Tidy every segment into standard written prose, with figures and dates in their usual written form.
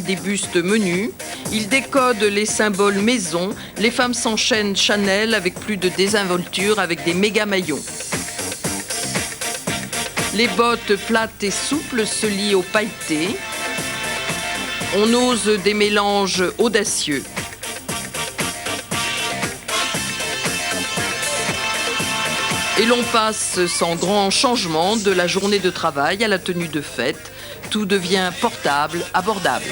des bustes menus. Ils décodent les symboles maison. Les femmes s'enchaînent Chanel avec plus de désinvolture, avec des méga maillons. Les bottes plates et souples se lient au pailleté. On ose des mélanges audacieux. Et l'on passe sans grand changement de la journée de travail à la tenue de fête. Tout devient portable, abordable.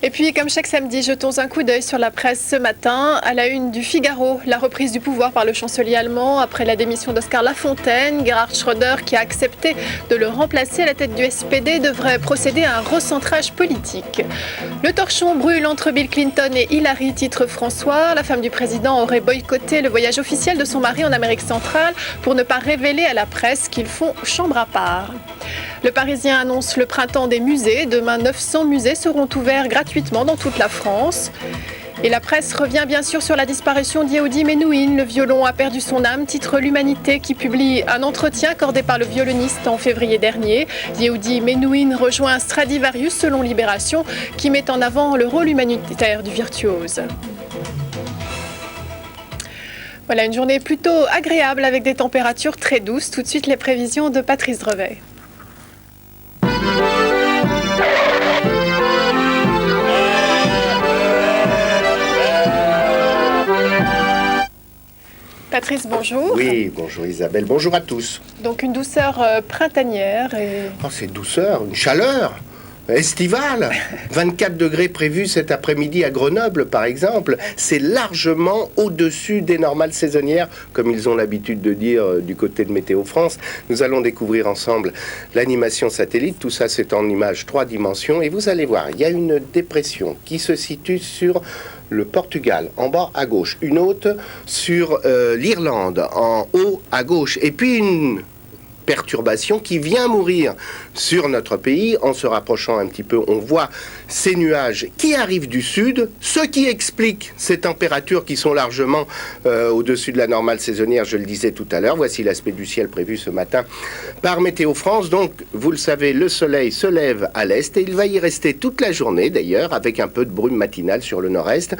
Et puis, comme chaque samedi, jetons un coup d'œil sur la presse ce matin. À la une du Figaro, la reprise du pouvoir par le chancelier allemand après la démission d'Oskar Lafontaine. Gerhard Schröder, qui a accepté de le remplacer à la tête du SPD, devrait procéder à un recentrage politique. Le torchon brûle entre Bill Clinton et Hillary, titre François. La femme du président aurait boycotté le voyage officiel de son mari en Amérique centrale pour ne pas révéler à la presse qu'ils font chambre à part. Le Parisien annonce le printemps des musées. Demain, 900 musées seront ouverts gratuitement dans toute la France. Et la presse revient bien sûr sur la disparition d'Yehudi Menuhin. Le violon a perdu son âme, titre l'Humanité, qui publie un entretien accordé par le violoniste en février dernier. Yehudi Menuhin rejoint Stradivarius selon Libération, qui met en avant le rôle humanitaire du virtuose. Voilà une journée plutôt agréable avec des températures très douces. Tout de suite les prévisions de Patrice Drevet. Patrice, bonjour. Oui, bonjour Isabelle, bonjour à tous. Donc une douceur printanière et... Oh, c'est douceur, une chaleur estivale. 24 degrés prévus cet après-midi à Grenoble, par exemple. C'est largement au-dessus des normales saisonnières, comme ils ont l'habitude de dire du côté de Météo France. Nous allons découvrir ensemble l'animation satellite. Tout ça, c'est en image 3 dimensions. Et vous allez voir, il y a une dépression qui se situe sur le Portugal, en bas à gauche. Une autre sur l'Irlande, en haut à gauche. Et puis une perturbation qui vient mourir sur notre pays. En se rapprochant un petit peu, on voit ces nuages qui arrivent du sud, ce qui explique ces températures qui sont largement au-dessus de la normale saisonnière, je le disais tout à l'heure. Voici l'aspect du ciel prévu ce matin par Météo France. Donc, vous le savez, le soleil se lève à l'est et il va y rester toute la journée d'ailleurs, avec un peu de brume matinale sur le nord-est.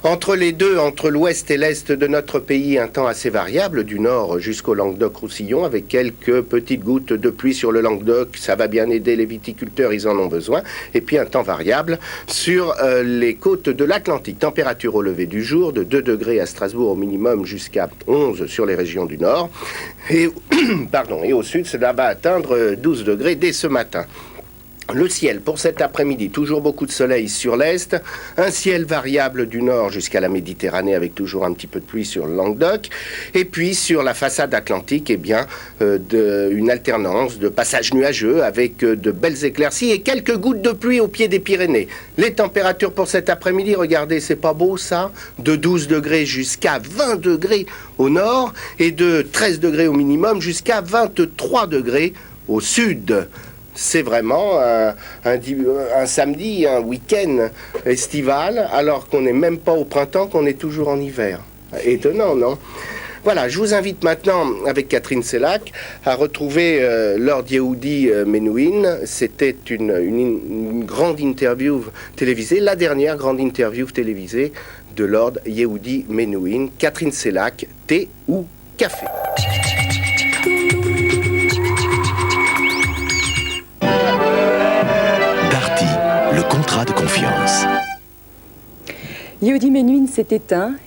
Entre les deux, entre l'ouest et l'est de notre pays, un temps assez variable, du nord jusqu'au Languedoc-Roussillon, avec quelques petites gouttes de pluie sur le Languedoc. Ça va bien aider les viticulteurs, ils en ont besoin. Et puis un temps variable sur les côtes de l'Atlantique. Température au lever du jour de 2 degrés à Strasbourg au minimum jusqu'à 11 sur les régions du nord. Et, et au sud, cela va atteindre 12 degrés dès ce matin. Le ciel pour cet après-midi, toujours beaucoup de soleil sur l'est, un ciel variable du nord jusqu'à la Méditerranée avec toujours un petit peu de pluie sur le Languedoc, et puis sur la façade atlantique, eh bien, une alternance de passages nuageux avec de belles éclaircies et quelques gouttes de pluie au pied des Pyrénées. Les températures pour cet après-midi, regardez, c'est pas beau ça, de 12 degrés jusqu'à 20 degrés au nord et de 13 degrés au minimum jusqu'à 23 degrés au sud. C'est vraiment un samedi, un week-end estival, alors qu'on n'est même pas au printemps, qu'on est toujours en hiver. Étonnant, non ? Voilà, je vous invite maintenant, avec Catherine Sellac, à retrouver Lord Yehudi Menuhin. C'était une grande interview télévisée, la dernière grande interview télévisée de Lord Yehudi Menuhin. Catherine Sellac, thé ou café ? Le contrat de confiance. Yehudi Menuhin s'est éteint